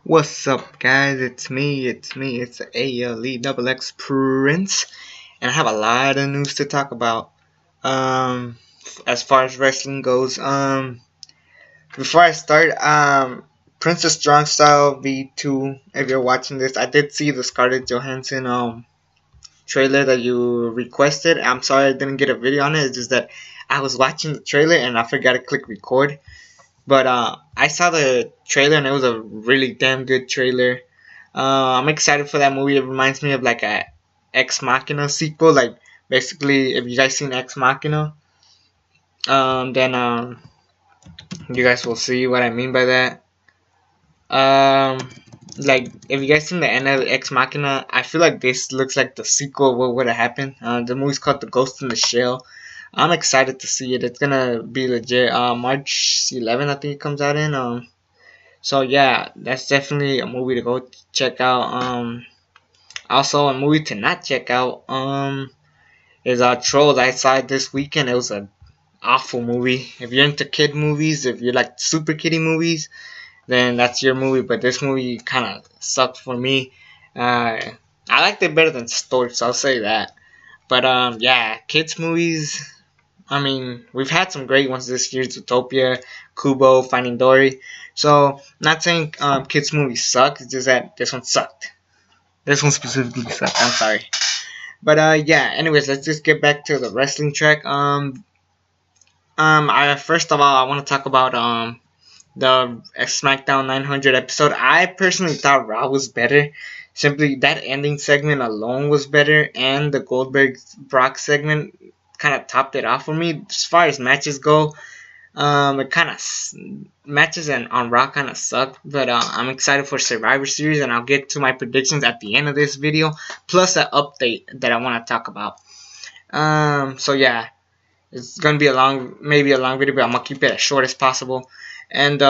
What's up, guys? It's ALE Double X Prince, and I have a lot of news to talk about. As far as wrestling goes, before I start, Princess Strong Style V2. If you're watching this, I did see the Scarlett Johansson trailer that you requested. I'm sorry I didn't get a video on it. It's just that I was watching the trailer and I forgot to click record. But I saw the trailer and it was a really damn good trailer. I'm excited for that movie. It reminds me of like a Ex Machina sequel. Like basically, if you guys seen Ex Machina, then you guys will see what I mean by that. Like if you guys seen the end of Ex Machina, I feel like this looks like the sequel of what would have happened. The movie's called The Ghost in the Shell. I'm excited to see it. It's gonna be legit. March 11th, I think it comes out in. So yeah, that's definitely a movie to go check out. Also a movie to not check out. Is Trolls. I saw it this weekend. It was an awful movie. If you're into kid movies, if you like super kiddie movies, then that's your movie. But this movie kind of sucked for me. I liked it better than Storks. I'll say that. But yeah, kids movies. I mean, we've had some great ones this year: Zootopia, Kubo, Finding Dory. So, not saying kids movies suck. It's just that this one sucked. This one specifically sucked. I'm sorry. But yeah. Anyways, let's just get back to the wrestling track. I first of all I want to talk about the SmackDown 900 episode. I personally thought Raw was better. Simply that ending segment alone was better, and the Goldberg Brock segment kind of topped it off for me. As far as matches go, it kind of matches and on Raw kind of sucked, but I'm excited for Survivor Series, and I'll get to my predictions at the end of this video, plus an update that I want to talk about. So yeah, it's gonna be maybe a long video, but I'm gonna keep it as short as possible. And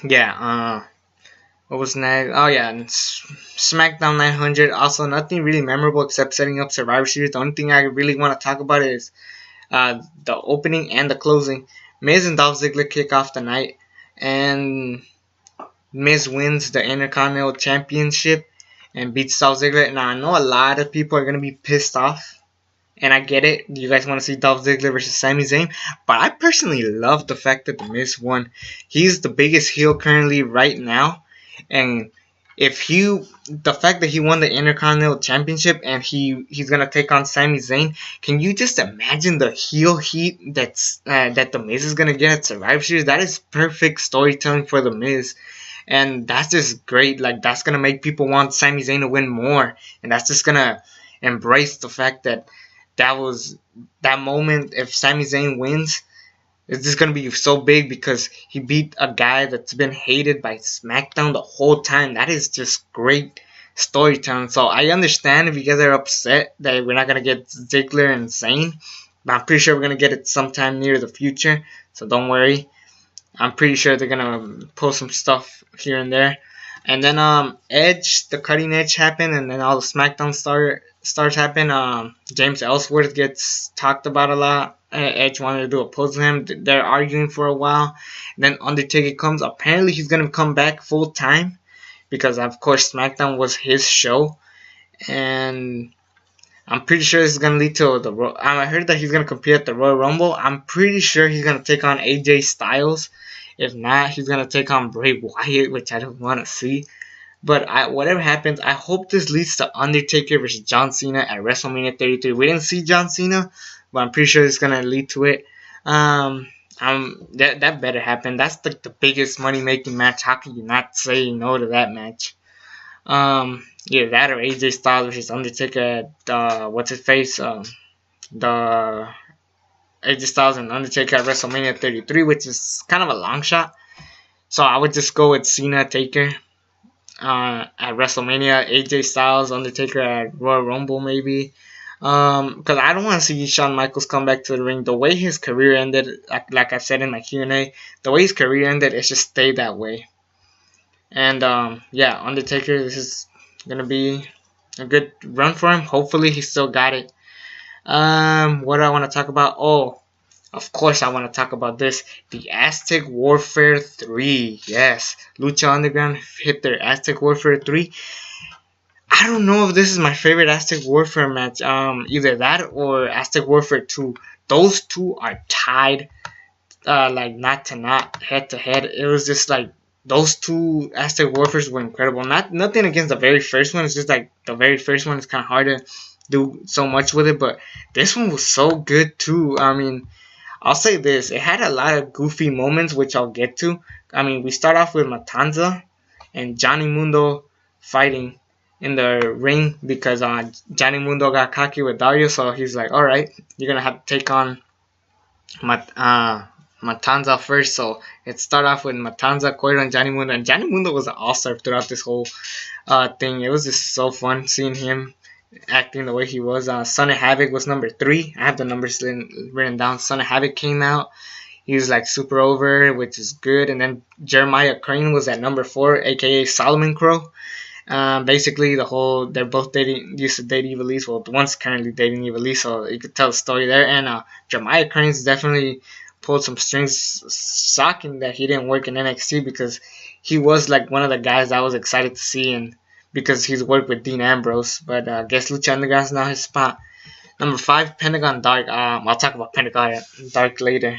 yeah, what was next? Oh yeah, and SmackDown 900. Also, nothing really memorable except setting up Survivor Series. The only thing I really want to talk about is the opening and the closing. Miz and Dolph Ziggler kick off the night, and Miz wins the Intercontinental Championship and beats Dolph Ziggler. Now, I know a lot of people are going to be pissed off, and I get it. You guys want to see Dolph Ziggler versus Sami Zayn, but I personally love the fact that the Miz won. He's the biggest heel currently right now, and the fact that he won the Intercontinental Championship and he's gonna take on Sami Zayn, can you just imagine the heel heat that the Miz is gonna get at Survivor Series? That is perfect storytelling for the Miz, and that's just great. Like that's gonna make people want Sami Zayn to win more, and that's just gonna embrace the fact that that moment. If Sami Zayn wins, it's just gonna be so big because he beat a guy that's been hated by SmackDown the whole time. That is just great storytelling. So I understand if you guys are upset that we're not gonna get Ziggler and Zayn, but I'm pretty sure we're gonna get it sometime near the future. So don't worry. I'm pretty sure they're gonna post some stuff here and there. And then Edge, the cutting edge happened, and then all the SmackDown stars happen. James Ellsworth gets talked about a lot. Edge wanted to do a pose with him. They're arguing for a while. Then Undertaker comes. Apparently he's gonna come back full time because of course SmackDown was his show, and I'm pretty sure this is gonna lead to I heard that he's gonna compete at the Royal Rumble. I'm pretty sure he's gonna take on AJ Styles. If not, he's gonna take on Bray Wyatt, which I don't want to see. But whatever happens, I hope this leads to Undertaker versus John Cena at WrestleMania 33. We didn't see John Cena, but I'm pretty sure it's gonna lead to it. That better happen. That's like the biggest money making match. How can you not say no to that match? Either that or AJ Styles versus Undertaker at what's his face? The AJ Styles and Undertaker at WrestleMania 33, which is kind of a long shot. So I would just go with Cena Taker at WrestleMania, AJ Styles, Undertaker at Royal Rumble maybe. Because I don't want to see Shawn Michaels come back to the ring. The way his career ended, like I said in my Q&A, the way his career ended, it just stayed that way. And yeah, Undertaker, this is gonna be a good run for him. Hopefully, he still got it. What do I want to talk about? Oh, of course, I want to talk about this. The Aztec Warfare 3. Yes, Lucha Underground hit their Aztec Warfare 3. I don't know if this is my favorite Aztec Warfare match. Either that or Aztec Warfare 2. Those two are tied, like not to not, head to head. It was just like those two Aztec Warfares were incredible. Nothing against the very first one. It's just like the very first one is kind of hard to do so much with it, but this one was so good too. I mean, I'll say this: it had a lot of goofy moments, which I'll get to. I mean, we start off with Matanza and Johnny Mundo fighting in the ring because Johnny Mundo got cocky with Dario, so he's like, "All right, you're gonna have to take on Matanza first." So it started off with Matanza, Coiro, and Johnny Mundo, and Johnny Mundo was an all-star throughout this whole thing. It was just so fun seeing him acting the way he was. Son of Havoc was number 3. I have the numbers written down. Son of Havoc came out. He was like super over, which is good. And then Jeremiah Crane was at number 4, aka Solomon Crow. Basically, they're both used to date Ivelisse. Well, the one's currently dating Ivelisse, so you could tell the story there. And Jeremiah Crane's definitely pulled some strings. Shocking that he didn't work in NXT because he was like one of the guys I was excited to see, and because he's worked with Dean Ambrose. But I guess Lucha Underground's now his spot. Number 5, Pentagon Dark. I'll talk about Pentagon Dark later.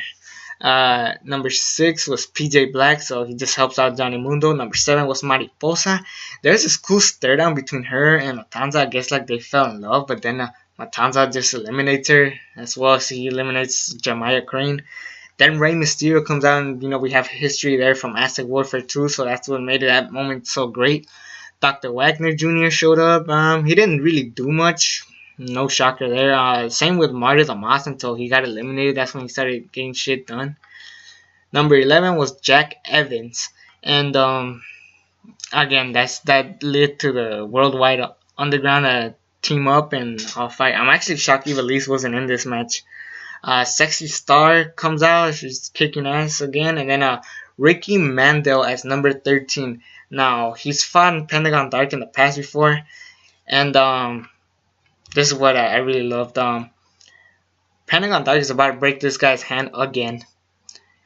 Number 6 was PJ Black, so he just helps out Johnny Mundo. Number 7 was Mariposa. There's this cool stare down between her and Matanza. I guess like they fell in love, but then Matanza just eliminates her as well as he eliminates Jeremiah Crane. Then Rey Mysterio comes out, and we have history there from Aztec Warfare 2, so that's what made that moment so great. Dr. Wagner Jr. showed up. He didn't really do much. No shocker there. Same with Marty the Moss until he got eliminated. That's when he started getting shit done. Number 11 was Jack Evans. And again, that led to the Worldwide Underground team up and fight. I'm actually shocked Ivelisse wasn't in this match. Sexy Star comes out. She's kicking ass again. And then Ricky Mandel as number 13. Now, he's fought in Pentagon Dark in the past before. And this is what I really loved. Pentagon Dark is about to break this guy's hand again.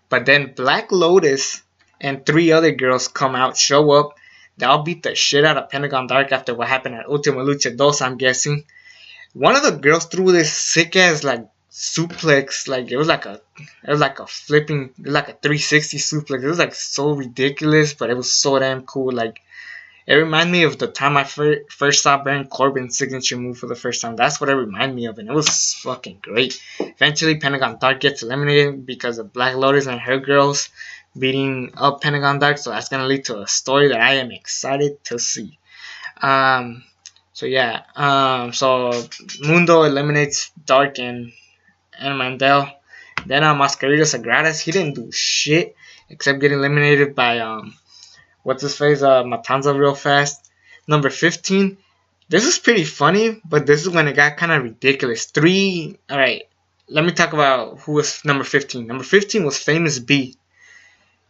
But then Black Lotus and 3 other girls come out, show up. They'll beat the shit out of Pentagon Dark after what happened at Ultima Lucha 2, I'm guessing. One of the girls threw this sick ass suplex, it was like a 360 suplex. It was so ridiculous, but it was so damn cool. It reminded me of the time I first saw Baron Corbin's signature move for the first time. That's what it reminded me of, and it was fucking great. Eventually, Pentagon Dark gets eliminated because of Black Lotus and her girls beating up Pentagon Dark, so that's going to lead to a story that I am excited to see. So Mundo eliminates Dark and Mandel. Then Mascarita Sagradas, he didn't do shit except get eliminated by Matanza real fast. Number 15, this is pretty funny, but this is when it got kind of ridiculous. Alright, let me talk about who was number 15. Number 15 was Famous B.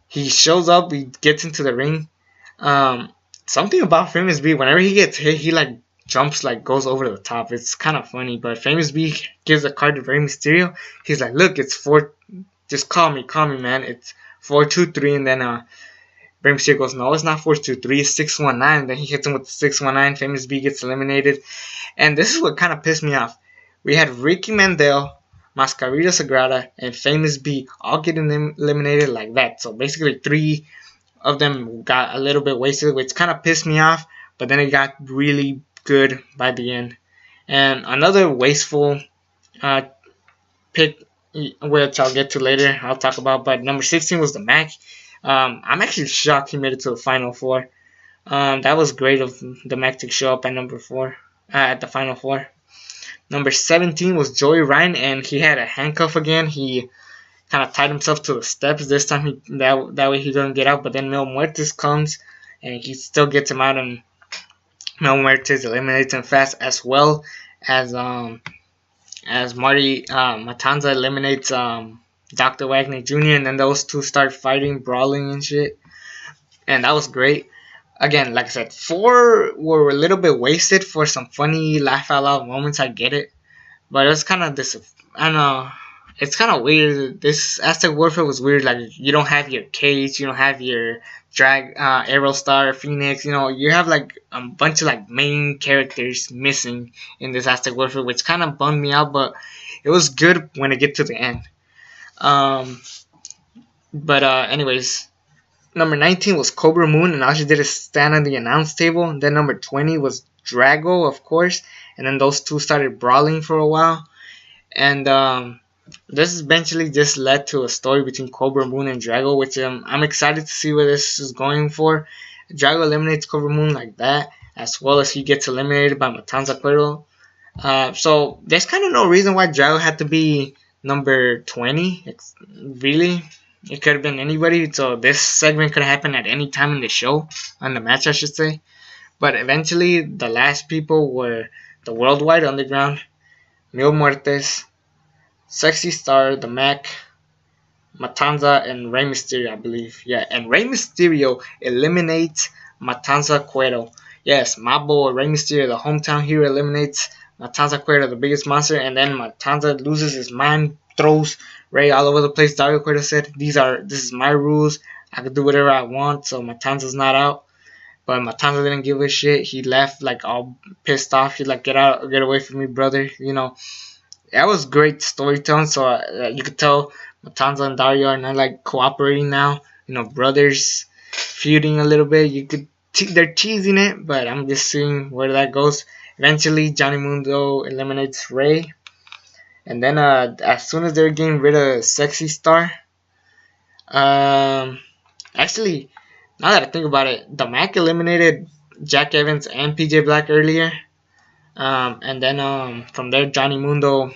He shows up, he gets into the ring. Something about Famous B, whenever he gets hit, he jumps, goes over the top. It's kind of funny, but Famous B gives the card to Rey Mysterio. He's like, look, it's 4, just call me, man. It's 4-2-3, and then Rey Mysterio goes, no, it's not 4-2-3, it's 6-1-9. Then he hits him with the 6-1-9. Famous B gets eliminated. And this is what kind of pissed me off. We had Ricky Mandel, Mascarita Sagrada, and Famous B all getting eliminated like that. So basically 3 of them got a little bit wasted, which kind of pissed me off. But then it got really good by the end. And another wasteful pick, which I'll get to later, I'll talk about. But number 16 was the Mac. I'm actually shocked he made it to the Final 4. That was great of the Mac to show up at number 4, at the Final 4. Number 17 was Joey Ryan, and he had a handcuff again. He kind of tied himself to the steps. This time, that way he doesn't get out. But then Mil Muertes comes, and he still gets him out, and Mil Muertes eliminates him fast, as well as Marty Matanza eliminates Dr. Wagner Jr., and then those two start fighting, brawling and shit. And that was great. Again, like I said, 4 were a little bit wasted for some funny laugh out loud moments. I get it. But it was kind of it's kind of weird. This Aztec Warfare was weird. Like, you don't have your cage, you don't have your drag Aerostar, Phoenix. You know, you have like a bunch of like main characters missing in this Aztec Warfare, which kind of bummed me out. But it was good when it get to the end. Um, but anyways, number 19 was Cobra Moon, and all she did is stand on the announce table. And then number 20 was Drago, of course, and then those two started brawling for a while. And this eventually just led to a story between Cobra Moon and Drago, which I'm excited to see where this is going for. Drago eliminates Cobra Moon like that, as well as he gets eliminated by Matanza Cuero. So there's kind of no reason why Drago had to be number 20. Really, it could have been anybody. So this segment could have happened at any time in the show, on the match, I should say. But eventually, the last people were the Worldwide Underground, Mil Muertes, Sexy Star, the Mac, Matanza, and Rey Mysterio, I believe. Yeah, and Rey Mysterio eliminates Matanza Cuero. Yes, my boy Rey Mysterio, the hometown hero, eliminates Matanza Cuero, the biggest monster, and then Matanza loses his mind, throws Rey all over the place. Dario Cuero said, this is my rules. I can do whatever I want, so Matanza's not out. But Matanza didn't give a shit. He left like all pissed off. He's like, get away from me, brother. You know, that was great storytelling. So you could tell Matanza and Dario are not like cooperating now. You know, brothers feuding a little bit. They're teasing it, but I'm just seeing where that goes. Eventually, Johnny Mundo eliminates Rey. And then as soon as they're getting rid of Sexy Star, actually, now that I think about it, the Mac eliminated Jack Evans and PJ Black earlier. And then from there, Johnny Mundo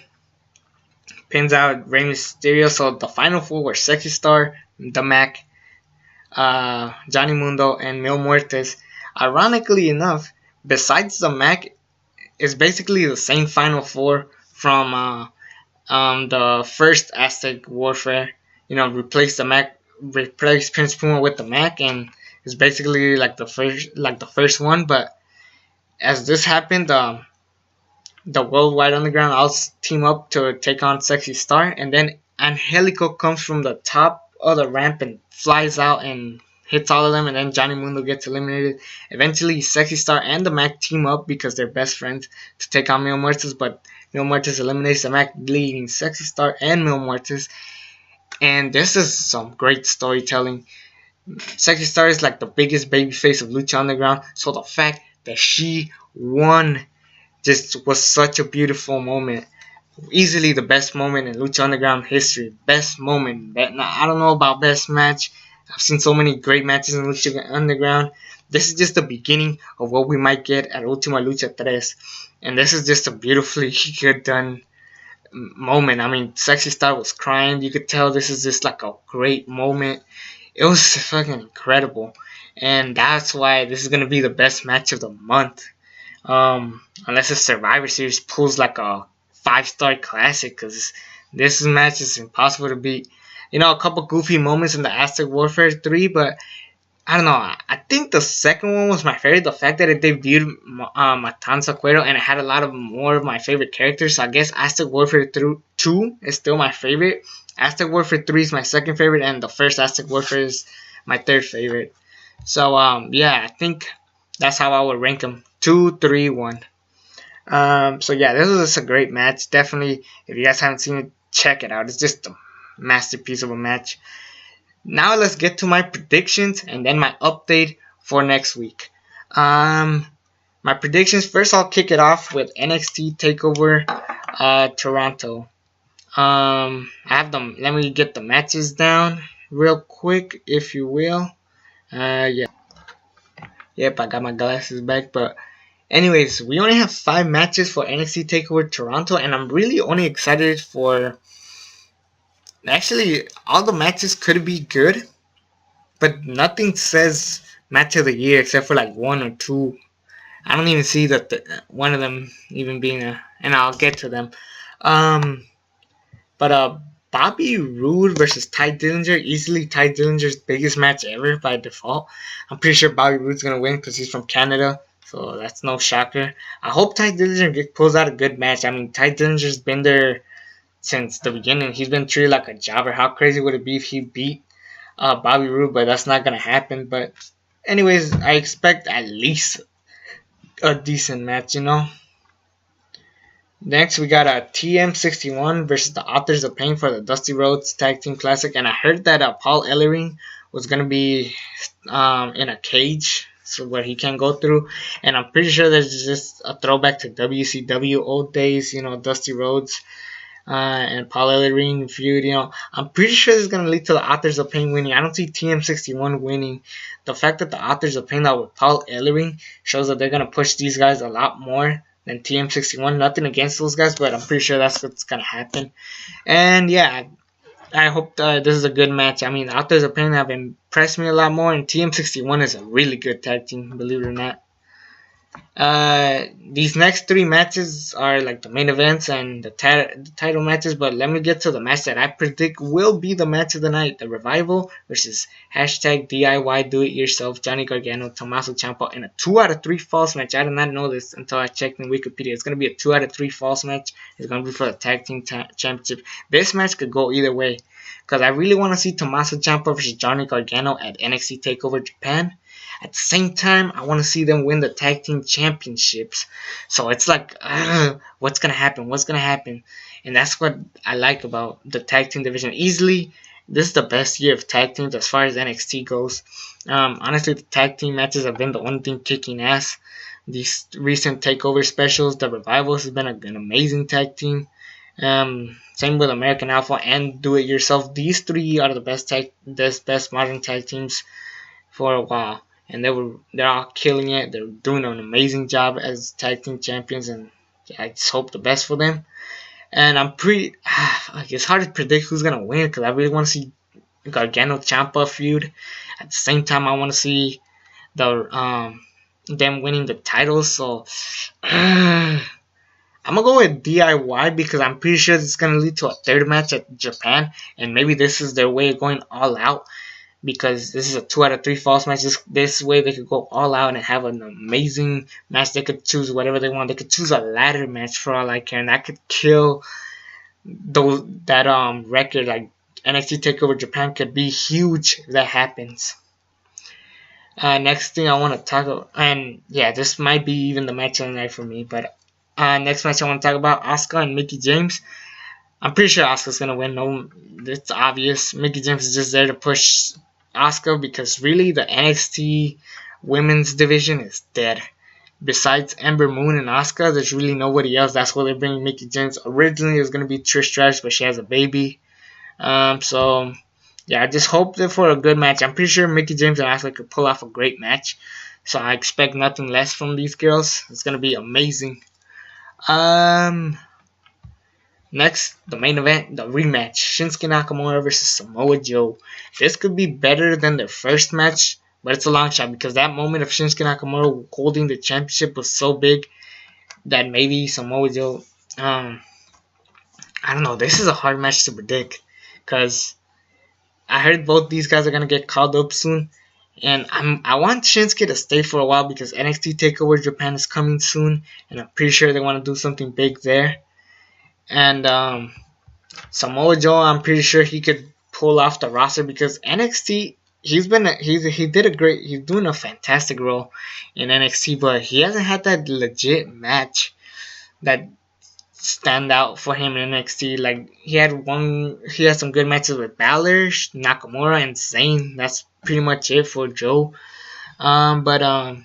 pins out Rey Mysterio. So the final four were Sexy Star, the Mac, Johnny Mundo, and Mil Muertes. Ironically enough, besides the Mac, it's basically the same final four from the first Aztec Warfare. You know, replace Prince Puma with the Mac, and it's basically like the first one. But as this happened, the Worldwide Underground all team up to take on Sexy Star, and then Angelico comes from the top of the ramp and flies out and hits all of them, and then Johnny Mundo gets eliminated. Eventually, Sexy Star and the Mac team up because they're best friends to take on Mil Muertes, but Mil Muertes eliminates the Mac, leaving Sexy Star and Mil Muertes. And this is some great storytelling. Sexy Star is like the biggest babyface of Lucha Underground, so the fact that she won just was such a beautiful moment. Easily the best moment in Lucha Underground history. Best moment. I don't know about best match. I've seen so many great matches in Lucha Underground. This is just the beginning of what we might get at Ultima Lucha 3. And this is just a beautifully good done moment. I mean, Sexy Star was crying. You could tell this is just like a great moment. It was fucking incredible. And that's why this is going to be the best match of the month. Unless the Survivor Series pulls like a 5-star classic, because this match is impossible to beat. You know, a couple goofy moments in the Aztec Warfare 3, but I don't know. I think the second one was my favorite. The fact that it debuted Matanza Cuero and it had a lot of more of my favorite characters. So I guess Aztec Warfare 2 is still my favorite. Aztec Warfare 3 is my second favorite, and the first Aztec Warfare is my third favorite. So yeah, I think that's how I would rank them. 2, 3, 1. So yeah, this was just a great match. Definitely, if you guys haven't seen it, check it out. It's just a masterpiece of a match. Now let's get to my predictions and then my update for next week. My predictions, first I'll kick it off with NXT TakeOver Toronto. I have them. Let me get the matches down real quick, if you will. Yeah. Yep, I got my glasses back, but anyways, we only have 5 matches for NXT TakeOver Toronto, and I'm really only excited for... Actually, all the matches could be good, but nothing says match of the year except for like 1 or 2. I don't even see that one of them even being a... And I'll get to them. But Bobby Roode versus Ty Dillinger, easily Ty Dillinger's biggest match ever by default. I'm pretty sure Bobby Roode's going to win because he's from Canada, so that's no shocker. I hope Ty Dillinger pulls out a good match. I mean, Ty Dillinger's been there since the beginning. He's been treated like a jobber. How crazy would it be if he beat Bobby Roode? But that's not gonna happen. But anyways, I expect at least a decent match, you know. Next, we got a TM61 versus the Authors of Pain for the Dusty Rhodes Tag Team Classic, and I heard that Paul Ellering was gonna be in a cage, so where he can go through, and I'm pretty sure there's just a throwback to WCW old days, you know, Dusty Rhodes and Paul Ellering feud. You know, I'm pretty sure this is gonna lead to the Authors of Pain winning. I don't see TM61 winning. The fact that the Authors of Pain out with Paul Ellering shows that they're gonna push these guys a lot more than TM61. Nothing against those guys, but I'm pretty sure that's what's gonna happen. And yeah, I hope this is a good match. I mean, Authors of Pain have impressed me a lot more, and TM61 is a really good tag team, believe it or not. These next three matches are like the main events and the title matches, but let me get to the match that I predict will be the match of the night: the Revival versus hashtag DIY Do It Yourself Johnny Gargano, Tommaso Ciampa in a 2 out of 3 falls match. I did not know this until I checked in Wikipedia. It's going to be a 2 out of 3 falls match. It's going to be for the tag team championship. This match could go either way, because I really want to see Tommaso Ciampa versus Johnny Gargano at NXT TakeOver Japan. At the same time, I want to see them win the tag team championships. So it's like, what's going to happen? What's going to happen? And that's what I like about the tag team division. Easily, this is the best year of tag teams as far as NXT goes. Honestly, the tag team matches have been the one thing kicking ass. These recent takeover specials, the Revivals has been an amazing tag team. Same with American Alpha and Do It Yourself. These three are the best modern tag teams for a while. And they're all killing it. They're doing an amazing job as tag team champions, and I just hope the best for them. And I'm pretty, it's hard to predict who's gonna win, because I really want to see Gargano Ciampa feud. At the same time, I want to see them winning the titles. So I'm gonna go with DIY, because I'm pretty sure it's gonna lead to a third match at Japan, and maybe this is their way of going all out. Because this is a 2 out of 3 false match. This way they could go all out and have an amazing match. They could choose whatever they want. They could choose a ladder match for all I care, and that could kill that record. Like NXT TakeOver Japan could be huge if that happens. Next thing I want to talk about, and yeah, this might be even the match of the night for me. But next match I want to talk about, Asuka and Mickie James. I'm pretty sure Asuka's gonna win. No, it's obvious. Mickie James is just there to push Asuka, because really the NXT women's division is dead. Besides Ember Moon and Asuka, there's really nobody else. That's why they're bringing Mickie James. Originally it was gonna be Trish Stratus, but she has a baby. So yeah, I just hope that for a good match. I'm pretty sure Mickie James and Asuka could pull off a great match. So I expect nothing less from these girls. It's gonna be amazing. Next, the main event, the rematch, Shinsuke Nakamura versus Samoa Joe. This could be better than their first match, but it's a long shot, because that moment of Shinsuke Nakamura holding the championship was so big that maybe Samoa Joe, I don't know, this is a hard match to predict, because I heard both these guys are going to get called up soon, and I want Shinsuke to stay for a while, because NXT TakeOver Japan is coming soon, and I'm pretty sure they want to do something big there. And Samoa Joe, I'm pretty sure he could pull off the roster, because NXT, he's doing a fantastic role in NXT, but he hasn't had that legit match that stand out for him in NXT. Like he had some good matches with Balor, Nakamura, and Zayn. That's pretty much it for Joe. Yeah,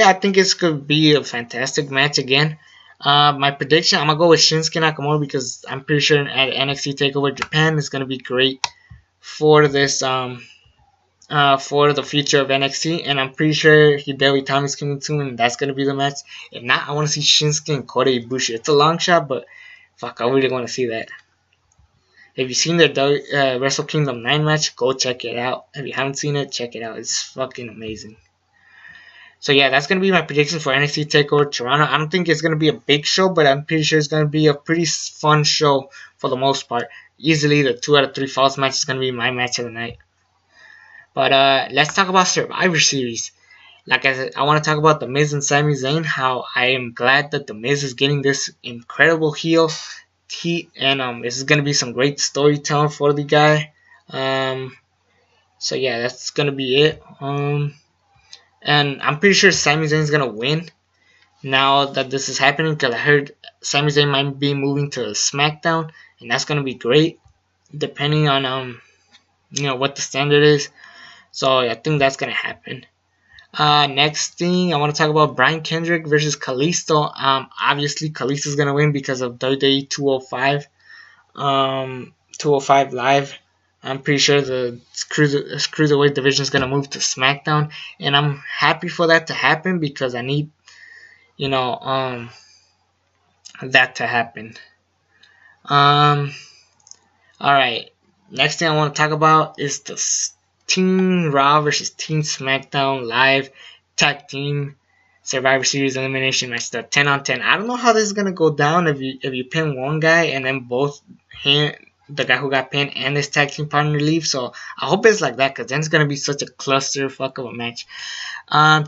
I think it's gonna be a fantastic match again. My prediction, I'm going to go with Shinsuke Nakamura, because I'm pretty sure at NXT TakeOver Japan is going to be great for this, for the future of NXT. And I'm pretty sure Hideo Itami is coming soon, and that's going to be the match. If not, I want to see Shinsuke and Kota Ibushi. It's a long shot, but fuck, I really want to see that. If you've seen the Wrestle Kingdom 9 match, go check it out. If you haven't seen it, check it out. It's fucking amazing. So yeah, that's going to be my prediction for NXT TakeOver Toronto. I don't think it's going to be a big show, but I'm pretty sure it's going to be a pretty fun show for the most part. Easily the 2 out of 3 falls match is going to be my match of the night. But let's talk about Survivor Series. Like I said, I want to talk about The Miz and Sami Zayn, how I am glad that The Miz is getting this incredible heel it's gonna be some great storytelling for the guy. So yeah, that's gonna be it. And I'm pretty sure Sami Zayn's gonna win now that this is happening, because I heard Sami Zayn might be moving to SmackDown, and that's gonna be great, depending on what the standard is. So I think that's gonna happen. Next thing I want to talk about, Brian Kendrick versus Kalisto. Obviously Kalisto's gonna win because of WWE 205. 205 Live. I'm pretty sure the cruiserweight division is gonna move to SmackDown, and I'm happy for that to happen because I need, that to happen. All right. Next thing I want to talk about is the Team Raw versus Team SmackDown Live Tag Team Survivor Series Elimination Match, the 10 on 10. I don't know how this is gonna go down if you pin one guy and then both the guy who got pinned and his tag team partner leave. So I hope it's like that, because then it's gonna be such a clusterfuck of a match.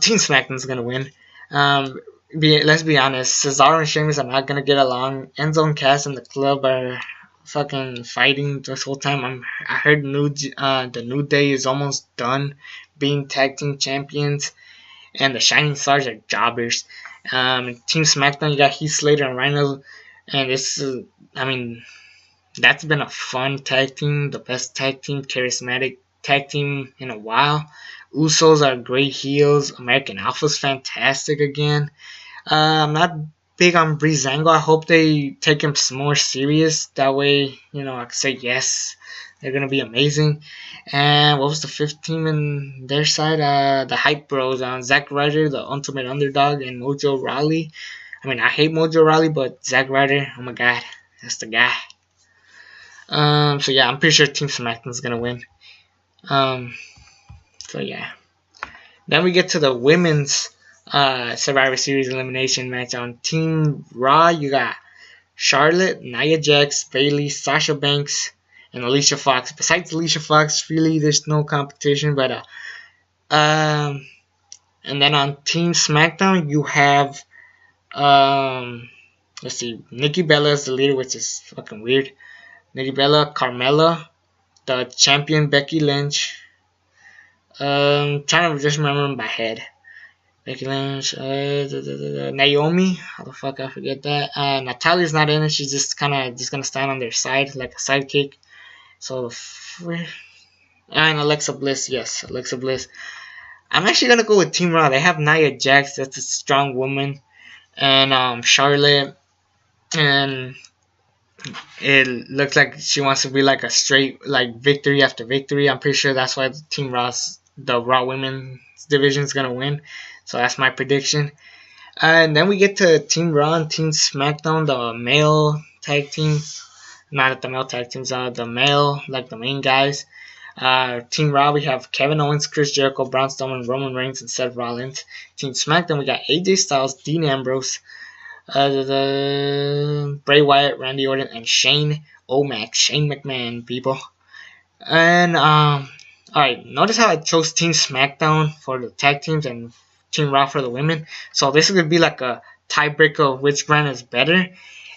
Team SmackDown's gonna win. Let's be honest, Cesaro and Sheamus are not gonna get along. Enzo and Cass and the club are fucking fighting this whole time. I heard the New Day is almost done being tag team champions, and the Shining Stars are jobbers. Team SmackDown, you got Heath Slater and Rhino, and that's been a fun tag team, the best tag team, charismatic tag team in a while. Usos are great heels. American Alpha's fantastic again. I'm not big on Breezango. I hope they take him more serious. That way, I can say yes, they're gonna be amazing. And what was the fifth team in their side? The Hype Bros. Zack Ryder, the Ultimate Underdog, and Mojo Rawley. I hate Mojo Rawley, but Zack Ryder, oh my god, that's the guy. So yeah, I'm pretty sure Team SmackDown's gonna win. So yeah. Then we get to the women's Survivor Series elimination match. On Team Raw, you got Charlotte, Nia Jax, Bayley, Sasha Banks, and Alicia Fox. Besides Alicia Fox, really, there's no competition. But and then on Team SmackDown, you have let's see, Nikki Bella is the leader, which is fucking weird. Nikki Bella, Carmella, the champion Becky Lynch. Trying to just remember in my head. Becky Lynch, Naomi, how the fuck I forget that. Natalia's not in it. She's just gonna stand on their side like a sidekick. So and Alexa Bliss, yes, Alexa Bliss. I'm actually gonna go with Team Raw. They have Nia Jax, that's a strong woman, and Charlotte, and it looks like she wants to be like a straight victory after victory. I'm pretty sure that's why the Raw Women's division is gonna win. So that's my prediction. And then we get to Team Raw and Team SmackDown, the male tag teams. Not the male tag teams, the male, the main guys. Team Raw, we have Kevin Owens, Chris Jericho, Braun Strowman, Roman Reigns, and Seth Rollins. Team SmackDown, we got AJ Styles, Dean Ambrose, Bray Wyatt, Randy Orton, and Shane McMahon, people. And alright, notice how I chose Team SmackDown for the tag teams and Team Raw for the women. So this is gonna be like a tiebreaker of which brand is better.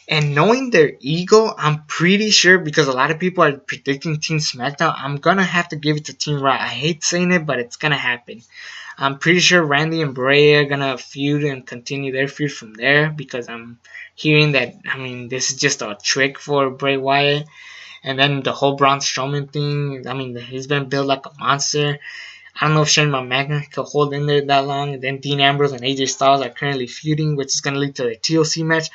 And knowing their ego, I'm pretty sure, because a lot of people are predicting Team SmackDown, I'm gonna have to give it to Team Raw. I hate saying it, but it's gonna happen. I'm pretty sure Randy and Bray are gonna feud and continue their feud from there, because I'm hearing that, this is just a trick for Bray Wyatt. And then the whole Braun Strowman thing, he's been built like a monster. I don't know if Shane McMahon could hold in there that long. And then Dean Ambrose and AJ Styles are currently feuding, which is gonna lead to a TLC match.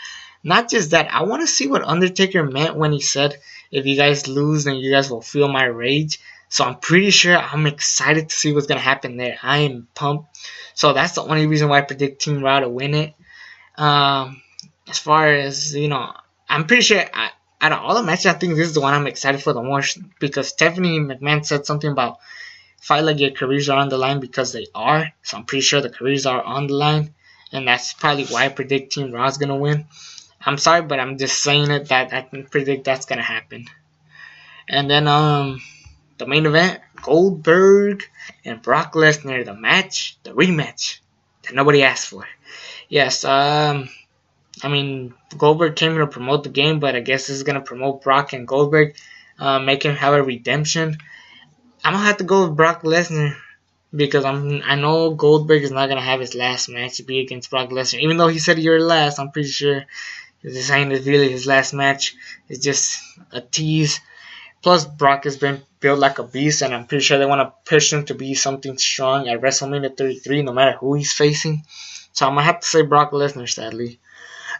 Not just that, I want to see what Undertaker meant when he said, if you guys lose, then you guys will feel my rage. So I'm pretty sure I'm excited to see what's going to happen there. I am pumped. So that's the only reason why I predict Team Raw to win it. As far as, I'm pretty sure out of all the matches, I think this is the one I'm excited for the most. Because Stephanie McMahon said something about fight like your careers are on the line, because they are. So I'm pretty sure the careers are on the line. And that's probably why I predict Team Raw is going to win. I'm sorry, but I'm just saying it that I can predict that's gonna happen. And then the main event, Goldberg and Brock Lesnar, the rematch that nobody asked for. Yes, I mean, Goldberg came here to promote the game, but I guess this is gonna promote Brock and Goldberg, make him have a redemption. I'm gonna have to go with Brock Lesnar because I know Goldberg is not gonna have his last match be against Brock Lesnar, even though he said you're last. I'm pretty sure this ain't really his last match. It's just a tease. Plus, Brock has been built like a beast, and I'm pretty sure they want to push him to be something strong at WrestleMania 33, no matter who he's facing. So I'm gonna have to say Brock Lesnar, sadly.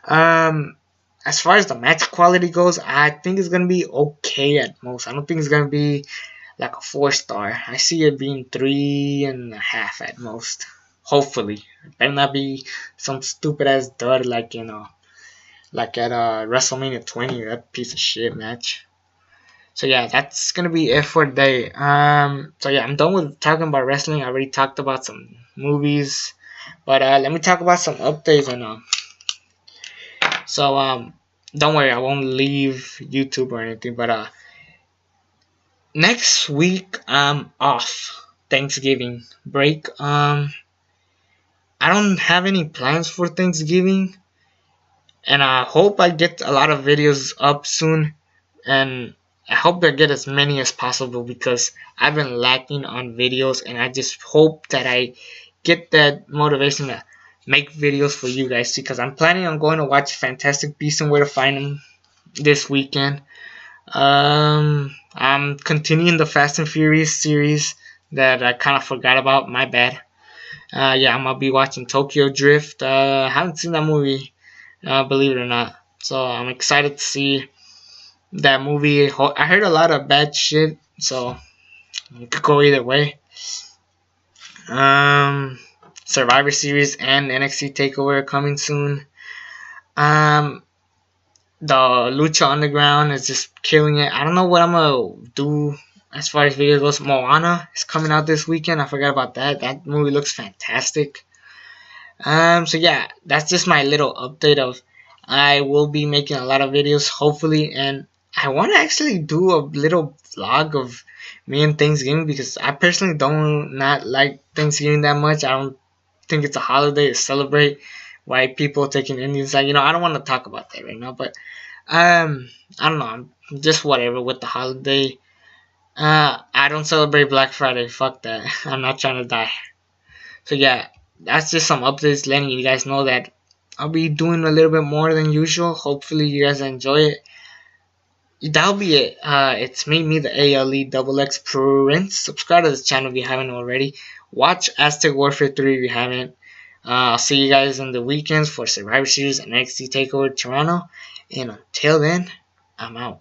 As far as the match quality goes, I think it's gonna be okay at most. I don't think it's gonna be like a 4-star. I see it being 3.5 at most. Hopefully, it better not be some stupid ass dud like like at WrestleMania 20, that piece of shit match. So yeah, that's gonna be it for today. So yeah, I'm done with talking about wrestling. I already talked about some movies, but let me talk about some updates and So don't worry, I won't leave YouTube or anything. But next week I'm off Thanksgiving break. I don't have any plans for Thanksgiving, and I hope I get a lot of videos up soon, and I hope I get as many as possible because I've been lacking on videos, and I just hope that I get that motivation to make videos for you guys because I'm planning on going to watch Fantastic Beasts and Where to Find Them this weekend. I'm continuing the Fast and Furious series that I kind of forgot about. My bad. Yeah, I'm gonna be watching Tokyo Drift. I haven't seen that movie, believe it or not. So I'm excited to see that movie. I heard a lot of bad shit, so it could go either way. Survivor Series and NXT Takeover are coming soon. The Lucha Underground is just killing it. I don't know what I'm gonna do as far as video goes. Moana is coming out this weekend. I forgot about that. That movie looks fantastic. So yeah, that's just my little update of I will be making a lot of videos hopefully, and I want to actually do a little vlog of me and Thanksgiving because I personally don't not like Thanksgiving that much. I don't think it's a holiday to celebrate white people taking Indians. Like, I don't want to talk about that right now, but I don't know. I'm just whatever with the holiday. I don't celebrate Black Friday. Fuck that. I'm not trying to die. So yeah, that's just some updates letting you guys know that I'll be doing a little bit more than usual. Hopefully you guys enjoy it. That'll be it. It's me, the ALE Double X Prince. Subscribe to this channel if you haven't already. Watch Aztec Warfare 3 if you haven't. I'll see you guys on the weekends for Survivor Series and NXT TakeOver Toronto. And until then, I'm out.